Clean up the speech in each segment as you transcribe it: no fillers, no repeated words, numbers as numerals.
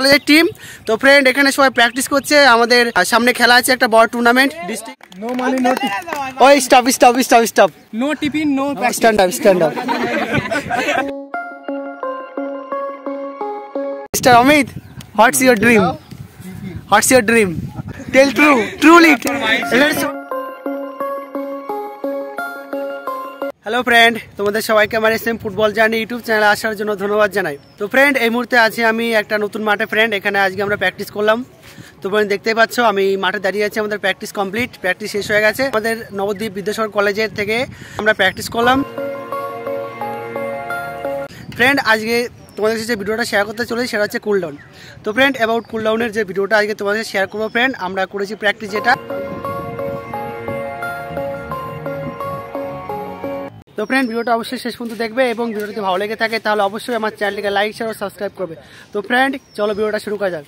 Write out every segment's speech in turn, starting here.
কলেজের টিম। তো ফ্রেন্ড এখানে সবাই প্র্যাকটিস করছে, আমাদের সামনে খেলা আছে একটা বড় tournament district. No money no tip. ওই stop. No tiffin no stand up. Mr. Amit, what's your dream? Tell truly. Hello friend, তোমাদের সবাইকে আমার এসএম ফুটবল জার্নি ইউটিউব চ্যানেলে আসার জন্য ধন্যবাদ জানাই। তো ফ্রেন্ড এই মুহূর্তে আছি আমি একটা নতুন মাঠে ফ্রেন্ড, এখানে আজকে আমরা প্র্যাকটিস করলাম। তো ফ্রেন্ড দেখতেই পাচ্ছ আমি মাঠে দাঁড়িয়ে আছি, আমাদের প্র্যাকটিস কমপ্লিট, প্র্যাকটিস শেষ হয়ে গেছে। আমাদের নবদ্বীপ বিদ্যাসাগর কলেজের থেকে আমরা প্র্যাকটিস করলাম। ফ্রেন্ড আজকে তোমাদের সাথে যে ভিডিওটা শেয়ার করতে চলেছি সেটা হচ্ছে কুলডাউন। তো ফ্রেন্ড অ্যাবাউট কুলডাউনের যে ভিডিওটা আজকে তোমাদের সাথে শেয়ার করবো ফ্রেন্ড, আমরা করেছি প্র্যাকটিস যেটা। তো ফ্রেন্ড ভিডিওটা অবশ্যই শেষ পর্যন্ত দেখবে এবং ভিডিওটা যদি ভালো লেগে থাকে তাহলে অবশ্যই আমার চ্যানেলটিকে লাইক শেয়ার ও সাবস্ক্রাইব করবে। তো ফ্রেন্ড চলো ভিডিওটা শুরু করা যাক।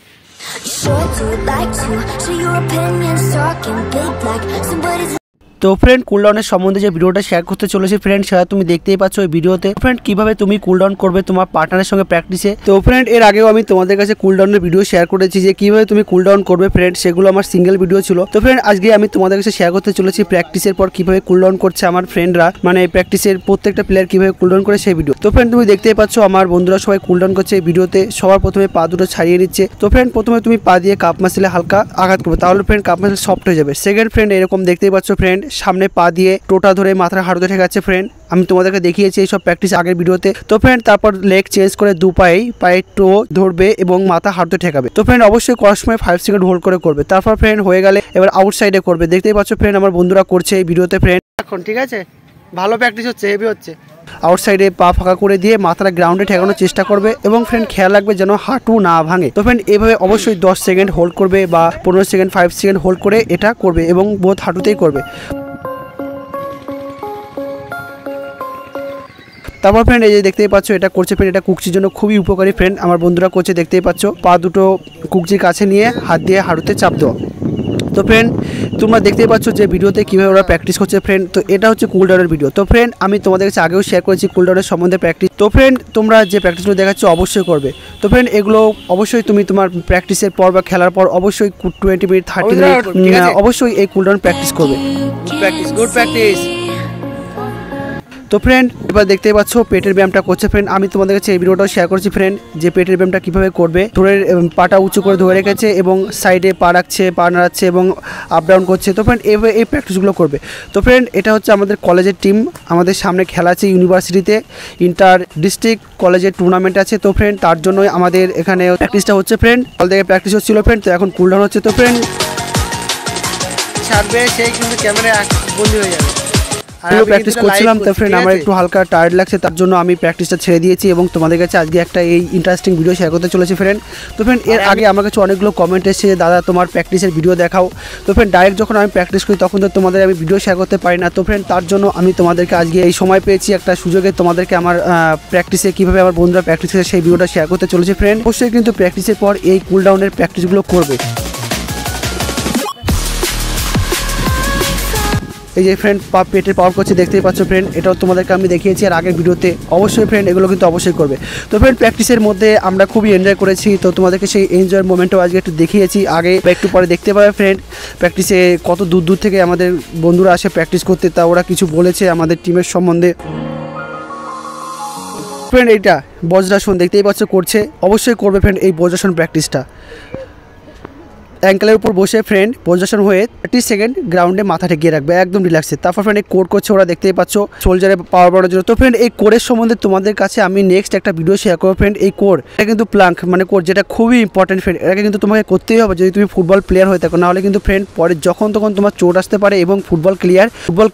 তো ফ্রেন্ড কুলডাউনের সম্বন্ধে যে ভিডিওটা শেয়ার করতে চলেছি ফ্রেন্ড, সেটা তুমি দেখতেই পাচ্ছ এই ভিডিওতে। ফ্রেন্ড কিভাবে তুমি কুলডাউন করবে তোমার পার্টনারের সঙ্গে প্র্যাকটিসে। তো ফ্রেন্ড এর আগেও আমি তোমাদের কাছে কুলডাউনের ভিডিও শেয়ার করেছি যে কিভাবে তুমি কুলডাউন করবে ফ্রেন্ড, সেগুলো আমার সিঙ্গেল ভিডিও ছিল। তো ফ্রেন্ড আজকে আমি তোমাদের কাছে শেয়ার করতে চলেছি প্র্যাকটিসের পর কিভাবে কুলডাউন করছে আমার ফ্রেন্ডরা, মানে প্র্যাকটিসের প্রত্যেকটা প্লেয়ার কিভাবে কুলডাউন করে সেই ভিডিও। তো ফ্রেন্ড তুমি দেখতেই পাচ্ছ আমার বন্ধুরা সবাই কুলডাউন করছে এই ভিডিওতে। সবার প্রথমে পা দুটো ছাড়িয়ে নিচ্ছে। তো ফ্রেন্ড প্রথমে তুমি পা দিয়ে কাপ মাসেলে হালকা আঘাত করবে, তাহলে ফ্রেন্ড কাপ মাসেল সফট হয়ে যাবে। সেকেন্ড ফ্রেন্ড এরকম দেখতেই পাচ্ছ ফ্রেন্ড, সামনে পা দিয়ে টোটা ধরে মাথার হাঁটুতে ঠেকাচ্ছে ফ্রেন্ড, আমি তোমাদেরকে দেখিয়েছি এইসব প্র্যাকটিস আগের ভিডিওতে। তো ফ্রেন্ড তারপর লেগ চেঞ্জ করে দু পায়ে টো ধরবে এবং মাথা হাঁটুতে ঠেকাবে। তো ফ্রেন্ড অবশ্যই করার সময় 5 সেকেন্ড হোল্ড করে করবে। তারপর ফ্রেন্ড হয়ে গেলে এবার আউটসাইডে করবে, দেখতেই পাচ্ছ ফ্রেন্ড আমার বন্ধুরা করছে এই ভিডিওতে ফ্রেন্ড। এখন ঠিক আছে, ভালো প্র্যাকটিস হচ্ছে, হেভি হচ্ছে। আউটসাইডে পা ফাঁকা করে দিয়ে মাথাটা গ্রাউন্ডে ঠেকানোর চেষ্টা করবে এবং ফ্রেন্ড খেয়াল রাখবে যেন হাঁটু না ভাঙে। তো ফ্রেন্ড এভাবে অবশ্যই 10 সেকেন্ড হোল্ড করবে বা 15 সেকেন্ড 5 সেকেন্ড হোল্ড করে এটা করবে এবং বোধ হাঁটুতেই করবে। তারপর ফ্রেন্ড এই যে দেখতেই পাচ্ছ এটা করছে ফ্রেন্ড, এটা কুকচির জন্য খুবই উপকারী ফ্রেন্ড, আমার বন্ধুরা করছে দেখতেই পাচ্ছ। পা দুটো কুকচির কাছে নিয়ে হাত দিয়ে হাঁটুতে চাপ দেওয়া। তো ফ্রেন্ড তোমরা দেখতেই পাচ্ছ যে ভিডিওতে কীভাবে ওরা প্র্যাকটিস করছে ফ্রেন্ড। তো এটা হচ্ছে কুলডাউনের ভিডিও। তো ফ্রেন্ড আমি তোমাদের কাছে আগেও শেয়ার করেছি কুলডাউনের সম্বন্ধে প্র্যাকটিস। তো ফ্রেন্ড তোমরা যে প্র্যাকটিসগুলো দেখাচ্ছ অবশ্যই করবে। তো ফ্রেন্ড এগুলো অবশ্যই তুমি তোমার প্র্যাকটিসের পর বা খেলার পর অবশ্যই 20 মিনিট 30 মিনিট অবশ্যই এই কুলডাউন প্র্যাকটিস করবে। Good practice. তো ফ্রেন্ড এবার দেখতেই পাচ্ছ পেটের ব্যায়ামটা করছে ফ্রেন্ড, আমি তোমাদের কাছে এই ভিডিওটাও শেয়ার করছি ফ্রেন্ড যে পেটের ব্যায়ামটা কীভাবে করবে। ধরে পাটা উঁচু করে ধরে রেখেছে এবং সাইডে পা রাখছে, পা নাড়াচ্ছে এবং আপ ডাউন করছে। তো ফ্রেন্ড এই প্র্যাকটিসগুলো করবে। তো ফ্রেন্ড এটা হচ্ছে আমাদের কলেজের টিম, আমাদের সামনে খেলা আছে ইউনিভার্সিটিতে, ইন্টার ডিস্ট্রিক্ট কলেজের টুর্নামেন্ট আছে। তো ফ্রেন্ড তার জন্যই আমাদের এখানে প্র্যাকটিসটা হচ্ছে ফ্রেন্ড, কল থেকে প্র্যাকটিস হচ্ছিল ফ্রেন্ড। তো এখন কুলডাউন হচ্ছে। তো ফ্রেন্ড ছাড়বে সেই কিন্তু ক্যামেরায় বন্দি হয়ে যাবে। প্র্যাকটিস করছিলাম তো ফ্রেন্ড আমার একটু হালকা টায়ার্ড লাগছে, তার জন্য আমি প্র্যাকটিসটা ছেড়ে দিয়েছি এবং তোমাদের কাছে আজকে একটা এই ইন্টারেস্টিং ভিডিও শেয়ার করতে চলেছি ফ্রেন্ড। তো ফ্রেন্ড এর আগে আমার কাছে অনেকগুলো কমেন্ট এসেছে যে দাদা তোমার প্র্যাকটিসের ভিডিও দেখাও। তো ফ্রেন্ড ডাইরেক্ট যখন আমি প্র্যাকটিস করি তখন তো তোমাদের আমি ভিডিও শেয়ার করতে পারি না। তো ফ্রেন্ড তার জন্য আমি তোমাদেরকে আজকে এই সময় পেয়েছি একটা সুযোগে তোমাদেরকে আমার প্র্যাকটিসে কীভাবে আমার বন্ধুরা প্র্যাকটিস করে সেই ভিডিওটা শেয়ার করতে চলেছি ফ্রেন্ড। অবশ্যই কিন্তু প্র্যাকটিসের পর এই কুলডাউনের প্র্যাকটিসগুলো করবে। এই যে ফ্রেন্ড পেটের পাওয়ার করছে দেখতেই পাচ্ছ ফ্রেন্ড, এটাও তোমাদেরকে আমি দেখিয়েছি আর আগের ভিডিওতে। অবশ্যই ফ্রেন্ড এগুলো কিন্তু অবশ্যই করবে। তো ফ্রেন্ড প্র্যাকটিসের মধ্যে আমরা খুবই এনজয় করেছি, তো তোমাদেরকে সেই এনজয়ের মোমেন্টও আজকে একটু দেখিয়েছি। আগে বা একটু পরে দেখতে পাবে ফ্রেন্ড প্র্যাকটিসে কত দূর দূর থেকে আমাদের বন্ধুরা আসে প্র্যাকটিস করতে, তা ওরা কিছু বলেছে আমাদের টিমের সম্বন্ধে। ফ্রেন্ড এইটা বজ্রাসন দেখতেই পাচ্ছ করছে, অবশ্যই করবে ফ্রেন্ড এই বজ্রাসন প্র্যাকটিসটা। অ্যাঙ্কেলের উপর বসে ফ্রেন্ড পজিশন হয়ে 30 সেকেন্ড গ্রাউন্ডে মাথা ঠেকিয়ে রাখবে একদম রিল্যাক্সে। তারপর ফ্রেন্ড এই কোর করছে ওরা দেখতেই পাচ্ছ সোলজারে পাওয়ার বাড়ানোর জন্য। তো ফ্রেন্ড এই কোরের সম্বন্ধে তোমাদের কাছে আমি নেক্সট একটা ভিডিও শেয়ার করবো ফ্রেন্ড। এই কোর এটা কিন্তু প্লাঙ্ক মানে কোর, যেটা খুবই ইম্পর্টেন্ট ফ্রেন্ড, এটাকে কিন্তু তোমাকে করতেই হবে যদি তুমি ফুটবল প্লেয়ার হয়ে থাকো, নাহলে কিন্তু ফ্রেন্ড পরে যখন তখন তোমার চোট আসতে পারে এবং ফুটবল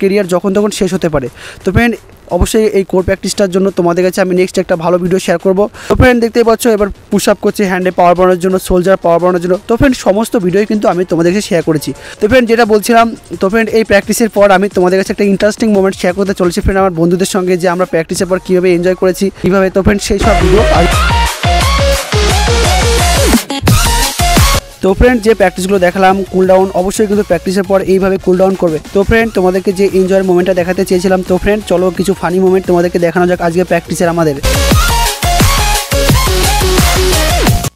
কেরিয়ার যখন তখন শেষ হতে পারে। তো ফ্রেন্ড অবশ্যই এই কোর প্র্যাকটিসটার জন্য তোমাদের কাছে আমি নেক্সট একটা ভালো ভিডিও শেয়ার করবো। তো ফ্রেন্ড দেখতেই পাচ্ছ এবার পুশ আপ করছে হ্যান্ডে পাওয়ার বাড়ানোর জন্য, সোলজার পাওয়ার বাড়ানোর জন্য। তো ফ্রেন্ড সমস্ত ভিডিওই কিন্তু আমি তোমাদের কাছে শেয়ার করেছি। তো ফ্রেন্ড যেটা বলছিলাম, তো ফ্রেন্ড এই প্র্যাকটিসের পর আমি তোমাদের কাছে একটা ইন্টারেস্টিং মোমেন্ট শেয়ার করতে চলেছি ফ্রেন্ড আমার বন্ধুদের সঙ্গে, যে আমরা প্র্যাকটিসের পর কীভাবে এনজয় করেছি কীভাবে। তো ফ্রেন্ড সেই সব ভিডিও তো ফ্রেন্ড যে প্র্যাকটিসগুলো দেখালাম কুলডাউন, অবশ্যই কিন্তু প্র্যাকটিসের পর এইভাবে কুলডাউন করবে। তো ফ্রেন্ড তোমাদেরকে যে এনজয়ের মোমেন্টটা দেখাতে চেয়েছিলাম, তো ফ্রেন্ড চলো কিছু ফানি মোমেন্ট তোমাদেরকে দেখানো যাক আজকে প্র্যাকটিসের আমাদের।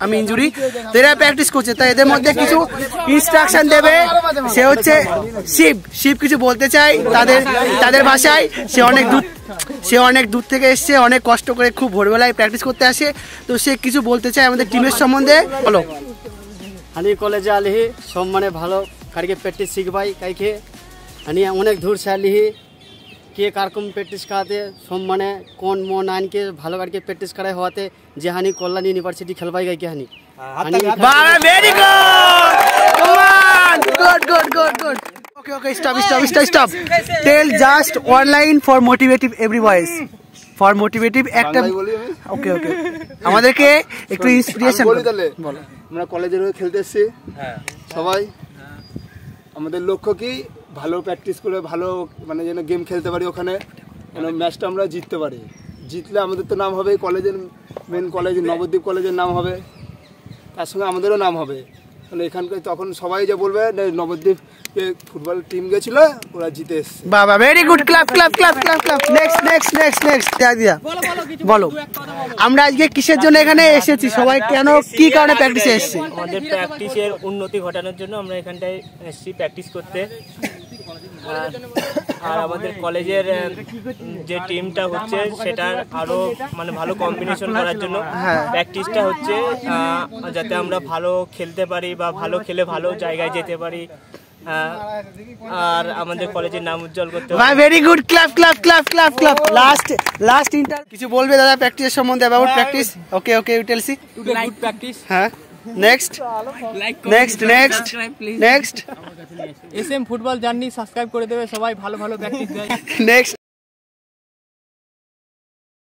আমি ইনজুরি, তো এরা প্র্যাকটিস করছে। তো এদের মধ্যে কিছু ইনস্ট্রাকশন দেবে, সে হচ্ছে শিব কিছু বলতে চাই তাদের ভাষায়। সে অনেক দূর থেকে এসছে, অনেক কষ্ট করে খুব ভোরবেলায় প্র্যাকটিস করতে আসে। তো সে কিছু বলতে চায় আমাদের টিমের সম্বন্ধে। বলো। আমি কলেজে আলিহি সব মানে ভালো কারকে প্র্যাকটিস শিখবাই কাইকে আমি অনেক দূর সে আলিহি কে কারকম প্র্যাকটিস করাতে সব মানে কোন মন আনকে ভালো কারকে প্র্যাকটিস করাই হওয়াতে যে হানি কল্যাণ ইউনিভার্সিটি খেলবাই গাইকে হানি very good. Okay, stop. Tell just one line for motivative every voice. For motivative একটা ওকে আমাদেরকে একটু ইন্সপিরেশন বলি তাহলে। আমরা কলেজের হয়ে খেলতে এসেছি সবাই, আমাদের লক্ষ্য কি ভালো প্র্যাকটিস করে ভালো মানে যেন গেম খেলতে পারি, ওখানে যেন ম্যাচটা আমরা জিততে পারি। জিতলে আমাদের তো নাম হবে, কলেজের মেন কলেজ নবদ্বীপ কলেজের নাম হবে, তার সঙ্গে আমাদেরও নাম হবে। মানে এখানকার তখন সবাই যে বলবে নবদ্বীপ ফুটবল টিম গেছিল, ওরা জিতে এসছে। বাবা ভেরি গুড, ক্লাব। নেক্সট দিয়া বলো। আমরা আজকে কিসের জন্য এখানে এসেছি, সবাই কেন কি কারণে প্র্যাকটিসে এসেছি? আমাদের প্র্যাকটিসের উন্নতি ঘটানোর জন্য আমরা এখানটায় এসেছি প্র্যাকটিস করতে। আর আমাদের কলেজের যে টিমটা হচ্ছে সেটার আরো মানে ভালো কম্বিনেশন করার জন্য প্র্যাকটিসটা হচ্ছে, যাতে আমরা ভালো খেলতে পারি বা ভালো খেলে ভালো জায়গায় যেতে পারি আর আমাদের কলেজের নাম উজ্জ্বল করতে পারি। Very good, club. লাস্ট ইন্টার কিছু বলবে দাদা প্র্যাকটিসের সম্বন্ধে, about practice? Okay you tell see. Like practice. হ্যাঁ, next SM football journey subscribe করে দেবে সবাই, ভালো প্র্যাকটিস দেয়। নেক্সট